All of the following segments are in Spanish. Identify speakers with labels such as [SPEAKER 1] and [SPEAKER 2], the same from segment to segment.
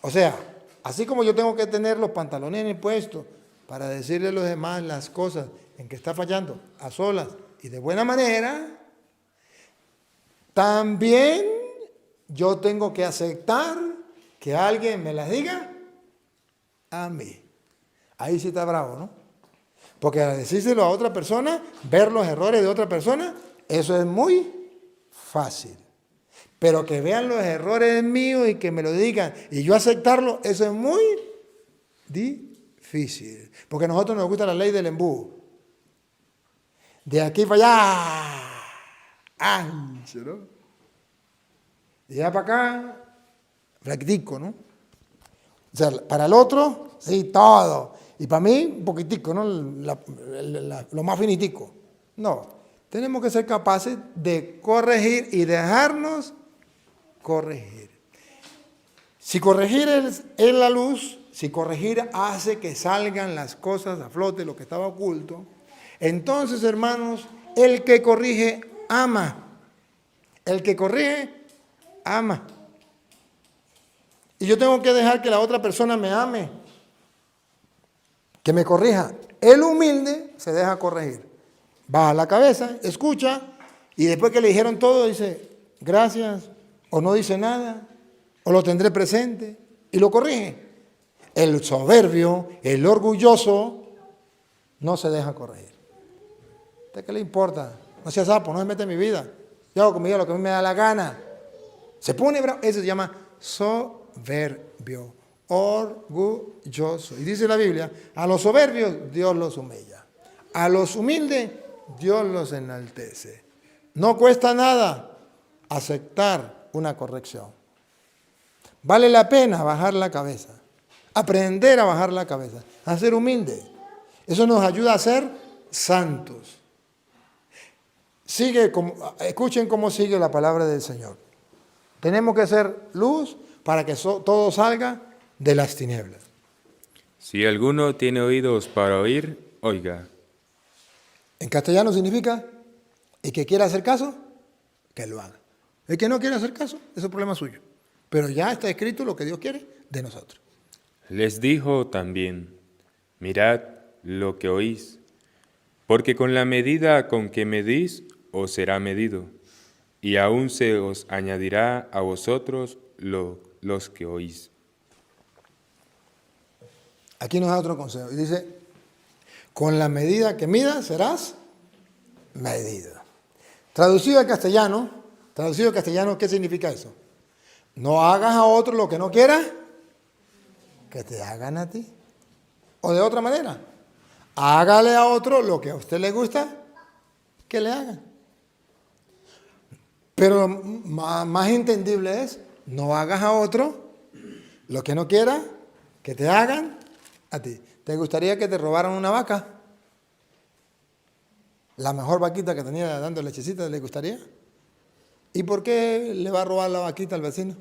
[SPEAKER 1] O sea, así como yo tengo que tener los pantalones en el puesto para decirle a los demás las cosas en que está fallando a solas y de buena manera, también yo tengo que aceptar que alguien me las diga a mí. Ahí sí está bravo, ¿no? Porque al decírselo a otra persona, ver los errores de otra persona, eso es muy fácil. Pero que vean los errores míos y que me lo digan y yo aceptarlo, eso es muy difícil. Porque a nosotros nos gusta la ley del embudo. De aquí para allá, ancho, ¿no? De allá para acá, flaquitico, ¿no? O sea, para el otro, sí, todo. Y para mí, un poquitico, ¿no? Lo más finitico. No, tenemos que ser capaces de corregir y dejarnos corregir. Si corregir es la luz, si corregir hace que salgan las cosas a flote, lo que estaba oculto, entonces, hermanos, el que corrige ama. El que corrige ama. Y yo tengo que dejar que la otra persona me ame, que me corrija. El humilde se deja corregir. Baja la cabeza, escucha, y después que le dijeron todo, dice, gracias, o no dice nada, o lo tendré presente, y lo corrige. El soberbio, el orgulloso, no se deja corregir. ¿A usted qué le importa? No sea sapo, no se mete en mi vida. Yo hago conmigo lo que a mí me da la gana. Se pone bravo, eso se llama soberbio, orgulloso. Y dice la Biblia, a los soberbios Dios los humilla, a los humildes Dios los enaltece. No cuesta nada aceptar una corrección. Vale la pena bajar la cabeza, aprender a bajar la cabeza, a ser humilde. Eso nos ayuda a ser santos. Escuchen cómo sigue la palabra del Señor. Tenemos que ser luz para que todo salga de las tinieblas.
[SPEAKER 2] Si alguno tiene oídos para oír, oiga.
[SPEAKER 1] En castellano significa, el que quiera hacer caso, que lo haga. El que no quiere hacer caso, es un problema suyo. Pero ya está escrito lo que Dios quiere de nosotros.
[SPEAKER 2] Les dijo también, mirad lo que oís, porque con la medida con que medís, os será medido, y aún se os añadirá a vosotros los que oís.
[SPEAKER 1] Aquí nos da otro consejo. Y dice, con la medida que midas, serás medido. Traducido al castellano, ¿qué significa eso? No hagas a otro lo que no quieras que te hagan a ti. O de otra manera, hágale a otro lo que a usted le gusta que le hagan. Pero más entendible es, no hagas a otro lo que no quiera que te hagan a ti. ¿Te gustaría que te robaran una vaca? La mejor vaquita que tenía dando lechecita, ¿le gustaría? ¿Y por qué le va a robar la vaquita al vecino?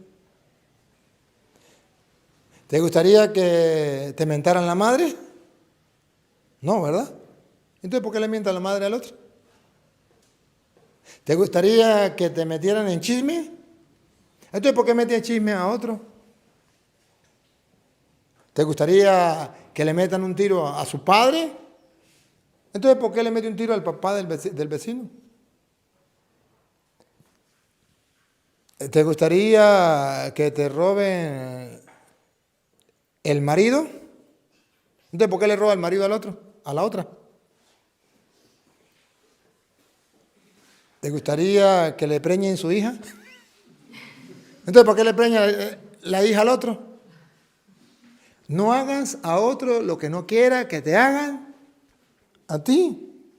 [SPEAKER 1] ¿Te gustaría que te mentaran la madre? No, ¿verdad? Entonces, ¿por qué le mienta la madre al otro? ¿Te gustaría que te metieran en chisme? Entonces, ¿por qué metes chisme a otro? ¿Te gustaría que le metan un tiro a su padre? Entonces, ¿por qué le mete un tiro al papá del vecino? ¿Te gustaría que te roben el marido? Entonces, ¿por qué le roba el marido al otro, a la otra? ¿Te gustaría que le preñen su hija? Entonces, ¿por qué le preña la hija al otro? No hagas a otro lo que no quiera que te hagan a ti.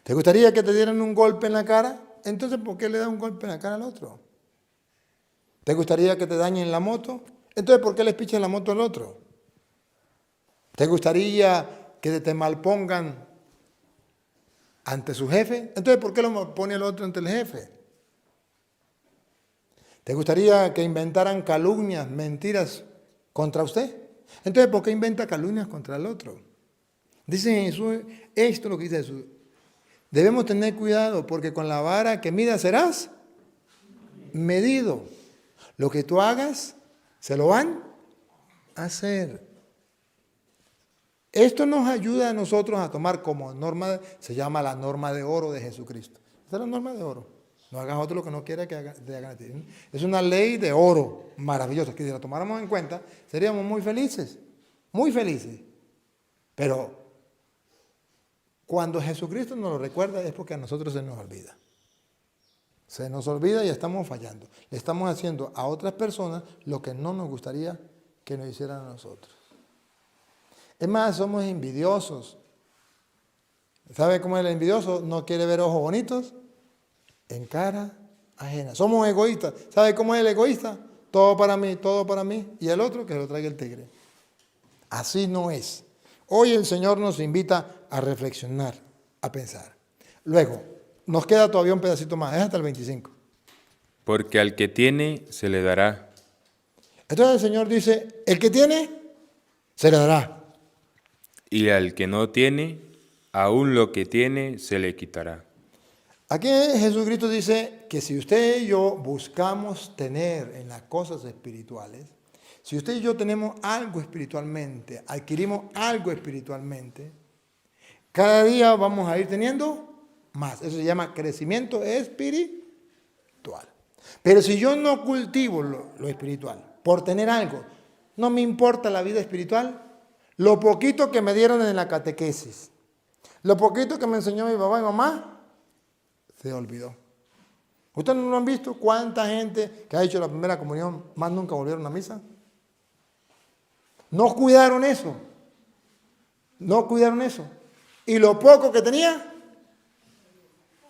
[SPEAKER 1] ¿Te gustaría que te dieran un golpe en la cara? Entonces, ¿por qué le das un golpe en la cara al otro? ¿Te gustaría que te dañen la moto? Entonces, ¿por qué le pichas la moto al otro? ¿Te gustaría que te malpongan ante su jefe? Entonces, ¿por qué lo pone el otro ante el jefe? ¿Te gustaría que inventaran calumnias, mentiras contra usted? Entonces, ¿por qué inventa calumnias contra el otro? Dice Jesús, esto es lo que dice Jesús. Debemos tener cuidado porque con la vara que midas serás medido. Lo que tú hagas, se lo van hacer. Esto nos ayuda a nosotros a tomar como norma, se llama la norma de oro de Jesucristo. Esta es la norma de oro. No hagas otro lo que no quiera que te hagan a ti. Es una ley de oro maravillosa, que si la tomáramos en cuenta, seríamos muy felices, muy felices. Pero cuando Jesucristo nos lo recuerda es porque a nosotros se nos olvida. Se nos olvida y estamos fallando. Le estamos haciendo a otras personas lo que no nos gustaría que nos hicieran a nosotros. Es más, somos envidiosos. ¿Sabe cómo es el envidioso? No quiere ver ojos bonitos en cara ajena. Somos egoístas. ¿Sabe cómo es el egoísta? Todo para mí, y el otro que lo traiga el tigre. Así no es. Hoy el Señor nos invita a reflexionar, a pensar. Luego, nos queda todavía un pedacito más, es hasta el 25.
[SPEAKER 2] Porque al que tiene, se le dará.
[SPEAKER 1] Entonces el Señor dice, el que tiene, se le dará.
[SPEAKER 2] Y al que no tiene, aún lo que tiene, se le quitará.
[SPEAKER 1] Aquí Jesucristo dice que si usted y yo buscamos tener en las cosas espirituales, si usted y yo tenemos algo espiritualmente, adquirimos algo espiritualmente, cada día vamos a ir teniendo más. Eso se llama crecimiento espiritual. Pero si yo no cultivo lo espiritual por tener algo, no me importa la vida espiritual, lo poquito que me dieron en la catequesis, lo poquito que me enseñó mi papá y mamá, se olvidó. ¿Ustedes no lo han visto? ¿Cuánta gente que ha hecho la primera comunión más nunca volvieron a misa? No cuidaron eso. No cuidaron eso. Y lo poco que tenía,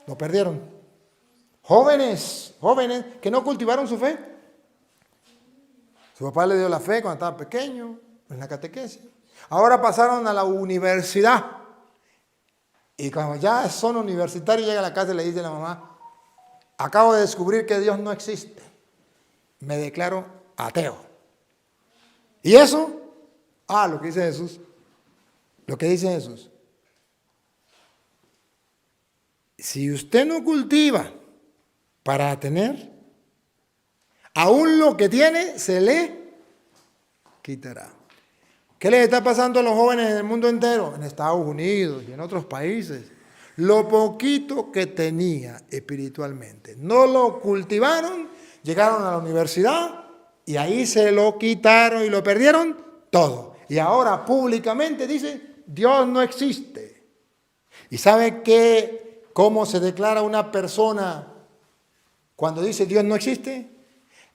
[SPEAKER 1] lo perdieron. Jóvenes que no cultivaron su fe. Su papá le dio la fe cuando estaba pequeño, en la catequesis. Ahora pasaron a la universidad. Y cuando ya son universitarios, llega a la casa y le dice a la mamá, acabo de descubrir que Dios no existe. Me declaro ateo. ¿Y eso? Lo que dice Jesús. Lo que dice Jesús. Si usted no cultiva para tener, aún lo que tiene se le quitará. ¿Qué les está pasando a los jóvenes en el mundo entero? En Estados Unidos y en otros países. Lo poquito que tenía espiritualmente, no lo cultivaron, llegaron a la universidad y ahí se lo quitaron y lo perdieron todo. Y ahora públicamente dice, Dios no existe. ¿Y sabe cómo se declara una persona cuando dice Dios no existe?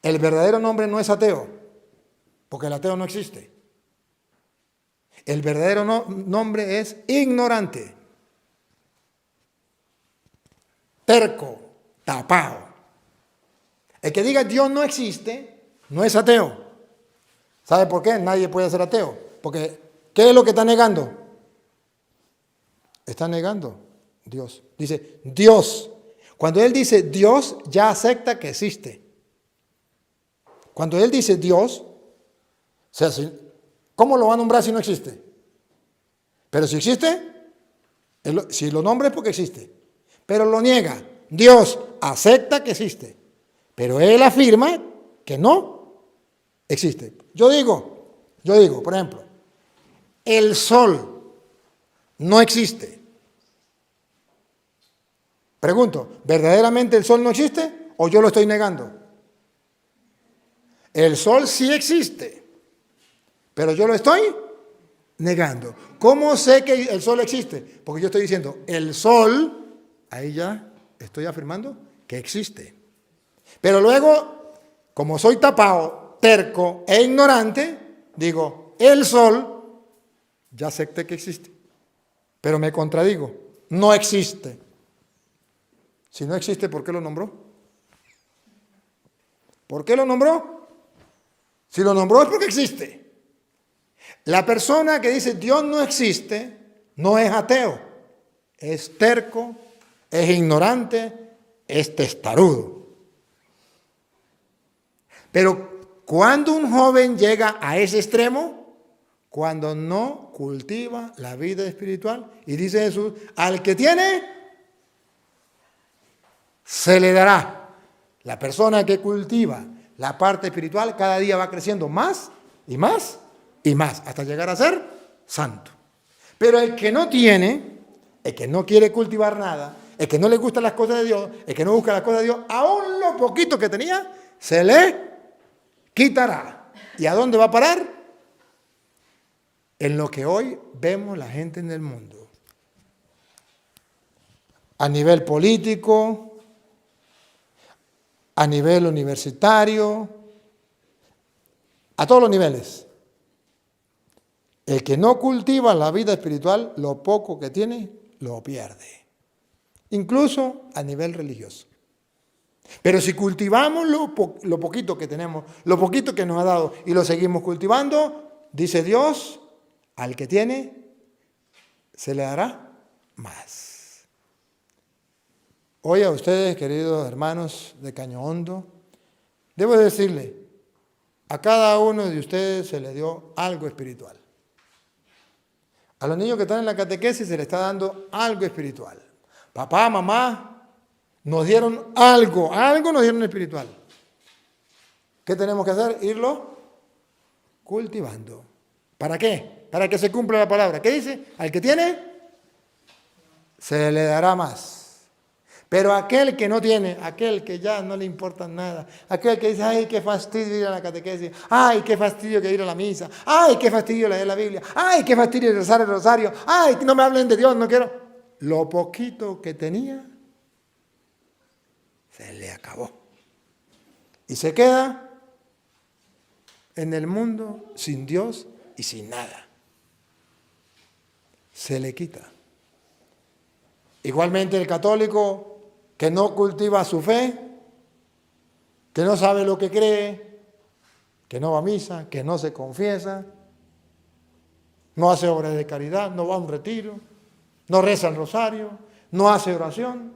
[SPEAKER 1] El verdadero nombre no es ateo, porque el ateo no existe. El verdadero nombre es ignorante, terco, tapado. El que diga Dios no existe, no es ateo. ¿Sabe por qué? Nadie puede ser ateo. Porque, ¿qué es lo que está negando? Está negando Dios. Dice, Dios. Cuando él dice Dios, ya acepta que existe. Cuando él dice Dios, o sea, ¿cómo lo va a nombrar si no existe? Pero si existe, si lo nombra es porque existe. Pero lo niega. Dios acepta que existe. Pero él afirma que no existe. Yo digo, por ejemplo, el sol no existe. Pregunto, ¿verdaderamente el sol no existe o yo lo estoy negando? El sol sí existe, pero yo lo estoy negando. ¿Cómo sé que el sol existe? Porque yo estoy diciendo, el sol, ahí ya estoy afirmando que existe. Pero luego, como soy tapado, terco e ignorante, digo, el sol, ya acepté que existe. Pero me contradigo, no existe. Si no existe, ¿por qué lo nombró? ¿Por qué lo nombró? Si lo nombró es porque existe. La persona que dice Dios no existe, no es ateo, es terco, es ignorante, es testarudo. Pero cuando un joven llega a ese extremo, cuando no cultiva la vida espiritual, y dice Jesús, al que tiene, se le dará. La persona que cultiva la parte espiritual cada día va creciendo más y más y más, hasta llegar a ser santo. Pero el que no tiene, el que no quiere cultivar nada, el que no le gustan las cosas de Dios, el que no busca las cosas de Dios, aún lo poquito que tenía, se le quitará. ¿Y a dónde va a parar? En lo que hoy vemos la gente en el mundo. A nivel político, a nivel universitario, a todos los niveles. El que no cultiva la vida espiritual, lo poco que tiene, lo pierde. Incluso a nivel religioso. Pero si cultivamos lo poquito que tenemos, lo poquito que nos ha dado y lo seguimos cultivando, dice Dios, al que tiene, se le dará más. Hoy a ustedes, queridos hermanos de Caño Hondo, debo decirle, a cada uno de ustedes se le dio algo espiritual. A los niños que están en la catequesis se les está dando algo espiritual. Papá, mamá, nos dieron algo nos dieron espiritual. ¿Qué tenemos que hacer? Irlo cultivando. ¿Para qué? Para que se cumpla la palabra. ¿Qué dice? Al que tiene, se le dará más. Pero aquel que no tiene, aquel que ya no le importa nada, aquel que dice, ay, qué fastidio ir a la catequesis, ay, qué fastidio que ir a la misa, ay, qué fastidio leer la Biblia, ay, qué fastidio rezar el rosario, ay, no me hablen de Dios, no quiero. Lo poquito que tenía, se le acabó. Y se queda en el mundo sin Dios y sin nada. Se le quita. Igualmente el católico que no cultiva su fe, que no sabe lo que cree, que no va a misa, que no se confiesa, no hace obras de caridad, no va a un retiro, no reza el rosario, no hace oración.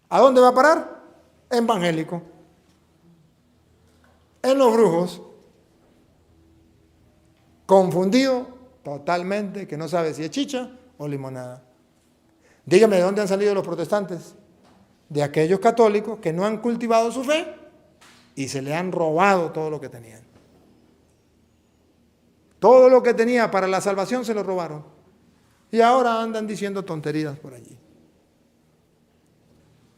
[SPEAKER 1] ¿A dónde va a parar? Evangélico. En los brujos. Confundido totalmente, que no sabe si es chicha o limonada. Dígame, ¿de dónde han salido los protestantes? De aquellos católicos que no han cultivado su fe y se le han robado todo lo que tenían. Todo lo que tenía para la salvación se lo robaron. Y ahora andan diciendo tonterías por allí.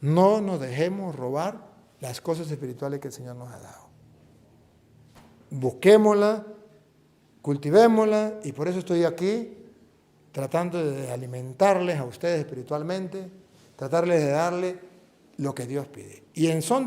[SPEAKER 1] No nos dejemos robar las cosas espirituales que el Señor nos ha dado. Busquémosla, cultivémosla, y por eso estoy aquí tratando de alimentarles a ustedes espiritualmente, tratarles de darle lo que Dios pide. Y en son